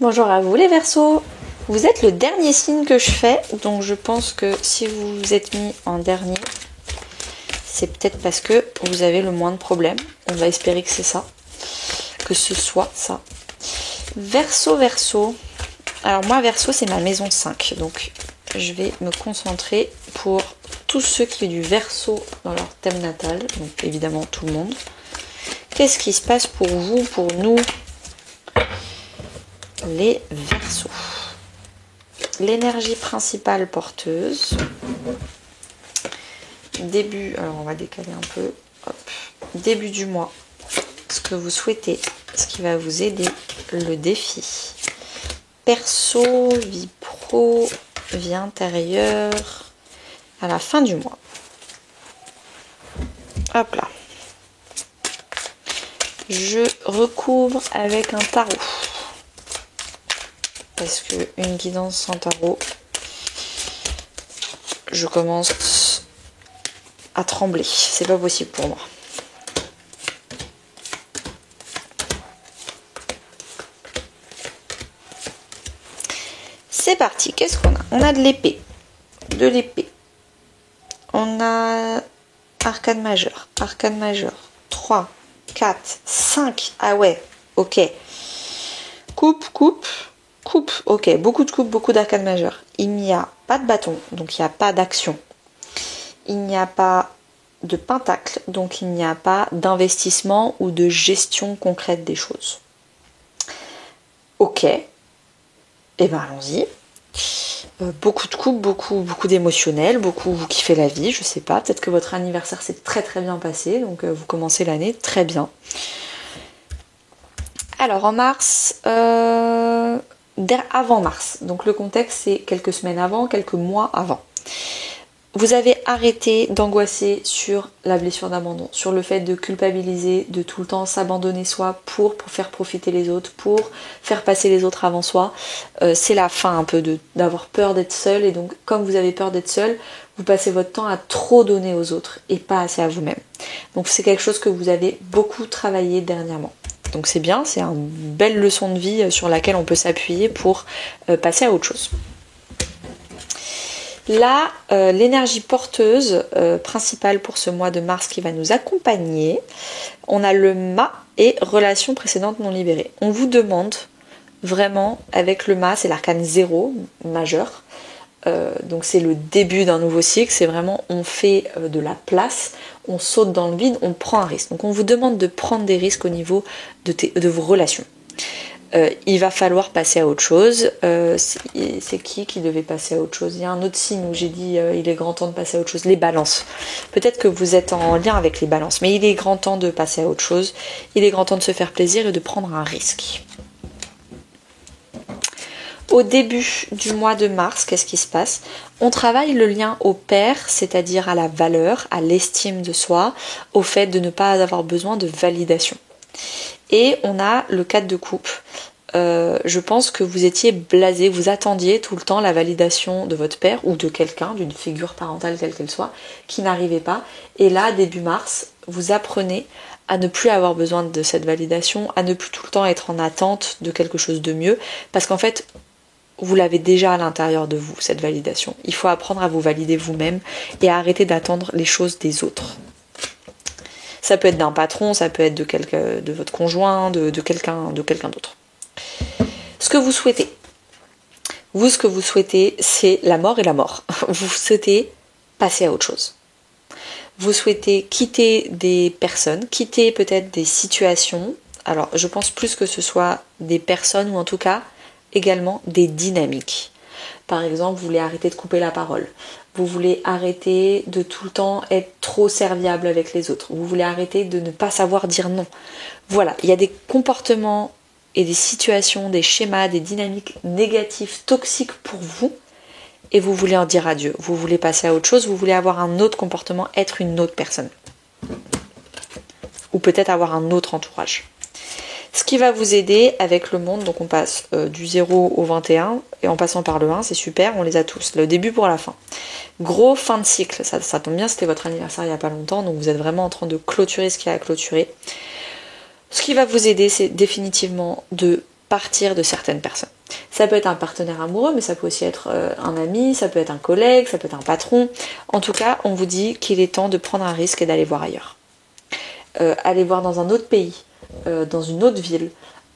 Bonjour à vous les Verseaux. Vous êtes le dernier signe que je fais, donc je pense que si vous vous êtes mis en dernier, c'est peut-être parce que vous avez le moins de problèmes. On va espérer que c'est ça, que ce soit ça. Verseau, Verseau. Alors moi, Verseau, c'est ma maison 5, donc je vais me concentrer pour tous ceux qui ont du Verseau dans leur thème natal, donc évidemment tout le monde. Qu'est-ce qui se passe pour vous, pour nous, les Verseaux? L'énergie principale porteuse. Début, alors on va décaler un peu. Hop. Début du mois. Ce que vous souhaitez, ce qui va vous aider, le défi. Perso, vie pro, vie intérieure, à la fin du mois. Hop là. Je recouvre avec un tarot. Parce que une guidance sans tarot, je commence à trembler. C'est pas possible pour moi. C'est parti. Qu'est-ce qu'on a? On a de l'épée. De l'épée. On a arcane majeur. Arcane majeur. 3, 4, 5. Ah ouais. Ok. Coupe, coupe. Coupe, ok, beaucoup de coupes, beaucoup d'arcane majeur. Il n'y a pas de bâton, donc il n'y a pas d'action. Il n'y a pas de pentacle, donc il n'y a pas d'investissement ou de gestion concrète des choses. Ok, et ben allons-y. Beaucoup de coupes, beaucoup d'émotionnel, beaucoup vous kiffez la vie, je sais pas. Peut-être que votre anniversaire s'est très très bien passé, donc vous commencez l'année très bien. Alors en mars, avant mars, donc le contexte c'est quelques semaines avant, quelques mois avant. Vous avez arrêté d'angoisser sur la blessure d'abandon, sur le fait de culpabiliser, de tout le temps s'abandonner soi pour faire profiter les autres, pour faire passer les autres avant soi. C'est la fin un peu d'avoir peur d'être seul, et donc comme vous avez peur d'être seul, vous passez votre temps à trop donner aux autres et pas assez à vous-même. Donc c'est quelque chose que vous avez beaucoup travaillé dernièrement. Donc c'est bien, c'est une belle leçon de vie sur laquelle on peut s'appuyer pour passer à autre chose. Là, l'énergie porteuse principale pour ce mois de mars qui va nous accompagner, on a le mât et relations précédentes non libérées. On vous demande vraiment, avec le mât, c'est l'arcane 0 majeur, donc c'est le début d'un nouveau cycle, c'est vraiment on fait de la place, on saute dans le vide, on prend un risque. Donc on vous demande de prendre des risques au niveau de vos relations. Il va falloir passer à autre chose. C'est qui devait passer à autre chose? Il y a un autre signe où j'ai dit il est grand temps de passer à autre chose. Les balances. Peut-être que vous êtes en lien avec les balances, mais il est grand temps de passer à autre chose. Il est grand temps de se faire plaisir et de prendre un risque. Au début du mois de mars, qu'est-ce qui se passe? On travaille le lien au père, c'est-à-dire à la valeur, à l'estime de soi, au fait de ne pas avoir besoin de validation. Et on a le 4 de coupe. Je pense que vous étiez blasé, vous attendiez tout le temps la validation de votre père ou de quelqu'un, d'une figure parentale quelle qu'elle soit, qui n'arrivait pas. Et là, début mars, vous apprenez à ne plus avoir besoin de cette validation, à ne plus tout le temps être en attente de quelque chose de mieux, parce qu'en fait, vous l'avez déjà à l'intérieur de vous, cette validation. Il faut apprendre à vous valider vous-même et à arrêter d'attendre les choses des autres. Ça peut être d'un patron, ça peut être de votre conjoint, de quelqu'un d'autre. Ce que vous souhaitez. Vous, ce que vous souhaitez, c'est la mort et la mort. Vous souhaitez passer à autre chose. Vous souhaitez quitter des personnes, quitter peut-être des situations. Alors, je pense plus que ce soit des personnes ou en tout cas également des dynamiques. Par exemple, vous voulez arrêter de couper la parole. Vous voulez arrêter de tout le temps être trop serviable avec les autres. Vous voulez arrêter de ne pas savoir dire non. Voilà, il y a des comportements et des situations, des schémas, des dynamiques négatives, toxiques pour vous. Et vous voulez en dire adieu. Vous voulez passer à autre chose. Vous voulez avoir un autre comportement, être une autre personne. Ou peut-être avoir un autre entourage. Ce qui va vous aider avec le monde, donc on passe du 0 au 21, et en passant par le 1, c'est super, on les a tous, le début pour la fin. Gros fin de cycle, ça tombe bien, c'était votre anniversaire il n'y a pas longtemps, donc vous êtes vraiment en train de clôturer ce qu'il y a à clôturer. Ce qui va vous aider, c'est définitivement de partir de certaines personnes. Ça peut être un partenaire amoureux, mais ça peut aussi être un ami, ça peut être un collègue, ça peut être un patron. En tout cas, on vous dit qu'il est temps de prendre un risque et d'aller voir ailleurs. Aller voir dans un autre pays, dans une autre ville,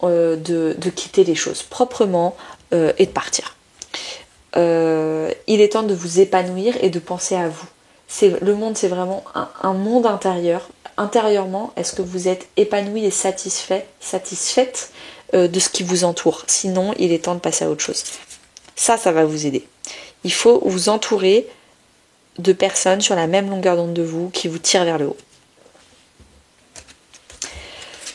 de quitter les choses proprement et de partir. Il est temps de vous épanouir et de penser à vous. Le monde, c'est vraiment un monde intérieur. Intérieurement, est-ce que vous êtes épanoui et satisfaite de ce qui vous entoure? Sinon, il est temps de passer à autre chose. Ça va vous aider. Il faut vous entourer de personnes sur la même longueur d'onde de vous qui vous tirent vers le haut.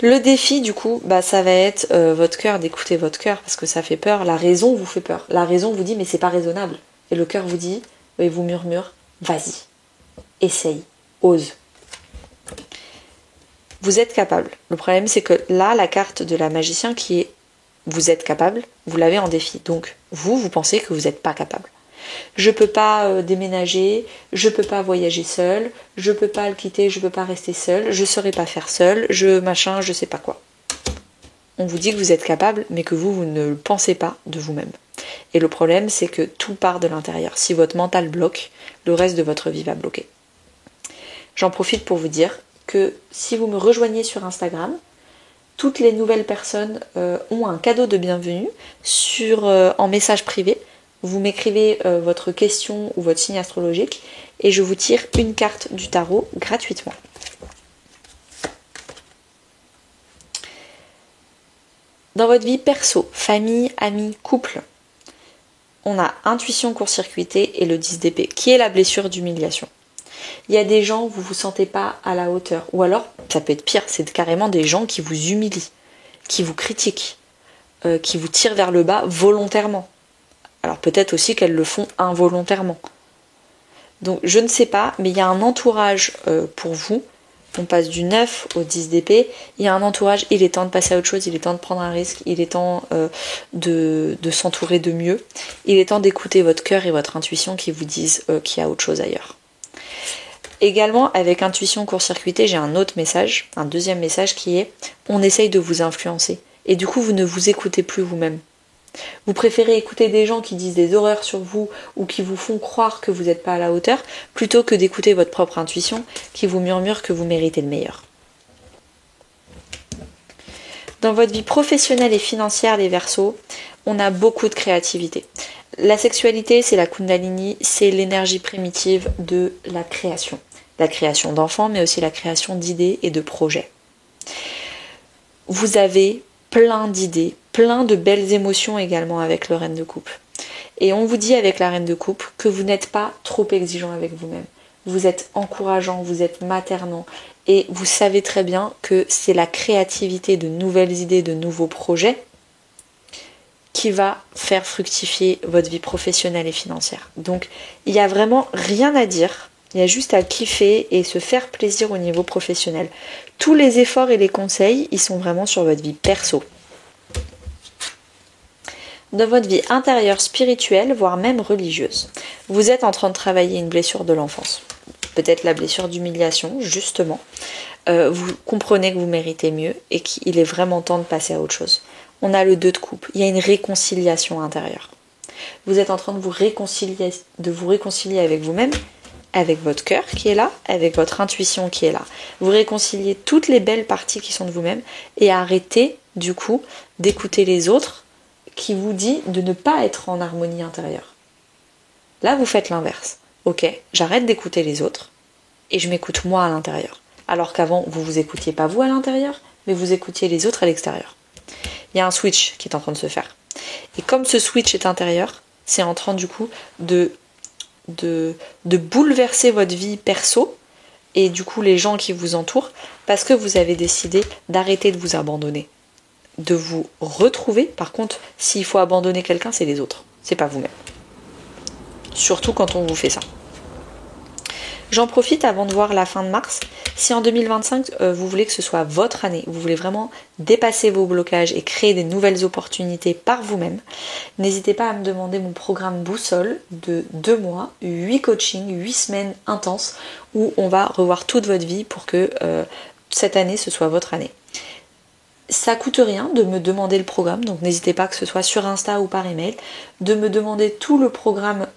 Le défi, du coup, ça va être votre cœur, d'écouter votre cœur parce que ça fait peur. La raison vous fait peur. La raison vous dit mais c'est pas raisonnable. Et le cœur vous dit, et vous murmure, vas-y, essaye, ose. Vous êtes capable. Le problème c'est que là, la carte de la magicien qui est vous êtes capable, vous l'avez en défi. Donc vous pensez que vous n'êtes pas capable. Je peux pas déménager, je peux pas voyager seule, je peux pas le quitter, je peux pas rester seule, je saurais pas faire seule, je sais pas quoi. On vous dit que vous êtes capable, mais que vous ne le pensez pas de vous-même. Et le problème, c'est que tout part de l'intérieur. Si votre mental bloque, le reste de votre vie va bloquer. J'en profite pour vous dire que si vous me rejoignez sur Instagram, toutes les nouvelles personnes ont un cadeau de bienvenue en message privé. Vous m'écrivez votre question ou votre signe astrologique et je vous tire une carte du tarot gratuitement. Dans votre vie perso, famille, amis, couple, on a intuition court-circuitée et le 10 d'épée, qui est la blessure d'humiliation. Il y a des gens où vous ne vous sentez pas à la hauteur. Ou alors, ça peut être pire, c'est carrément des gens qui vous humilient, qui vous critiquent, qui vous tirent vers le bas volontairement. Alors peut-être aussi qu'elles le font involontairement. Donc je ne sais pas, mais il y a un entourage pour vous. On passe du 9 au 10 d'épée. Il y a un entourage, il est temps de passer à autre chose, il est temps de prendre un risque, il est temps de s'entourer de mieux. Il est temps d'écouter votre cœur et votre intuition qui vous disent qu'il y a autre chose ailleurs. Également, avec intuition court-circuitée, j'ai un autre message, un deuxième message qui est on essaye de vous influencer. Et du coup, vous ne vous écoutez plus vous-même. Vous préférez écouter des gens qui disent des horreurs sur vous ou qui vous font croire que vous n'êtes pas à la hauteur plutôt que d'écouter votre propre intuition qui vous murmure que vous méritez le meilleur. Dans votre vie professionnelle et financière, les Verseaux, on a beaucoup de créativité. La sexualité, c'est la Kundalini, c'est l'énergie primitive de la création. La création d'enfants, mais aussi la création d'idées et de projets. Vous avez plein d'idées, plein de belles émotions également avec le Reine de Coupe. Et on vous dit avec la Reine de Coupe que vous n'êtes pas trop exigeant avec vous-même. Vous êtes encourageant, vous êtes maternant et vous savez très bien que c'est la créativité de nouvelles idées, de nouveaux projets qui va faire fructifier votre vie professionnelle et financière. Donc il n'y a vraiment rien à dire. Il y a juste à kiffer et se faire plaisir au niveau professionnel. Tous les efforts et les conseils, ils sont vraiment sur votre vie perso. Dans votre vie intérieure spirituelle, voire même religieuse, vous êtes en train de travailler une blessure de l'enfance. Peut-être la blessure d'humiliation, justement. Vous comprenez que vous méritez mieux et qu'il est vraiment temps de passer à autre chose. On a le 2 de coupe. Il y a une réconciliation intérieure. Vous êtes en train de vous réconcilier avec vous-même, avec votre cœur qui est là, avec votre intuition qui est là. Vous réconciliez toutes les belles parties qui sont de vous-même et arrêtez du coup d'écouter les autres qui vous dit de ne pas être en harmonie intérieure. Là, vous faites l'inverse. Ok, j'arrête d'écouter les autres et je m'écoute moi à l'intérieur. Alors qu'avant, vous vous écoutiez pas vous à l'intérieur, mais vous écoutiez les autres à l'extérieur. Il y a un switch qui est en train de se faire. Et comme ce switch est intérieur, c'est en train du coup de bouleverser votre vie perso et du coup les gens qui vous entourent parce que vous avez décidé d'arrêter de vous abandonner, de vous retrouver. Par contre, s'il faut abandonner quelqu'un, c'est les autres, c'est pas vous-même. Surtout quand on vous fait ça. J'en profite avant de voir la fin de mars. Si en 2025, vous voulez que ce soit votre année, vous voulez vraiment dépasser vos blocages et créer des nouvelles opportunités par vous-même, n'hésitez pas à me demander mon programme Boussole de 2 mois, 8 coachings, 8 semaines intenses, où on va revoir toute votre vie pour que cette année, ce soit votre année. Ça coûte rien de me demander le programme, donc n'hésitez pas, que ce soit sur Insta ou par email, de me demander tout le programme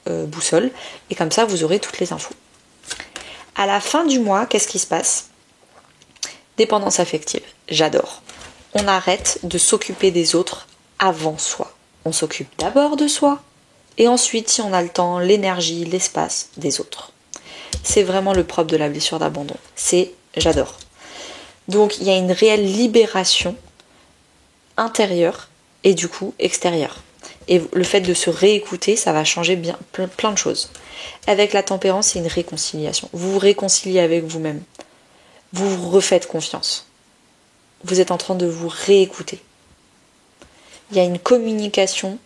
boussole, et comme ça vous aurez toutes les infos. À la fin du mois, qu'est-ce qui se passe? Dépendance affective, j'adore. On arrête de s'occuper des autres avant soi. On s'occupe d'abord de soi, et ensuite, si on a le temps, l'énergie, l'espace, des autres. C'est vraiment le propre de la blessure d'abandon. J'adore. Donc il y a une réelle libération intérieure et du coup extérieure. Et le fait de se réécouter, ça va changer plein de choses. Avec la tempérance, c'est une réconciliation. Vous vous réconciliez avec vous-même. Vous vous refaites confiance. Vous êtes en train de vous réécouter. Il y a une communication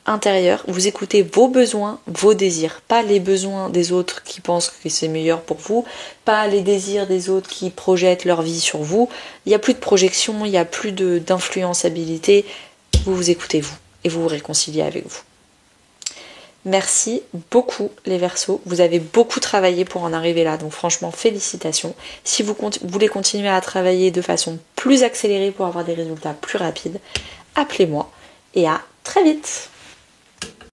intérieure. Vous écoutez vos besoins, vos désirs. Pas les besoins des autres qui pensent que c'est meilleur pour vous. Pas les désirs des autres qui projettent leur vie sur vous. Il n'y a plus de projection, il n'y a plus d'influençabilité. Vous vous écoutez vous et vous vous réconciliez avec vous. Merci beaucoup les Verseaux, vous avez beaucoup travaillé pour en arriver là, donc franchement félicitations. Si vous voulez continuer à travailler de façon plus accélérée pour avoir des résultats plus rapides, appelez-moi et à très vite.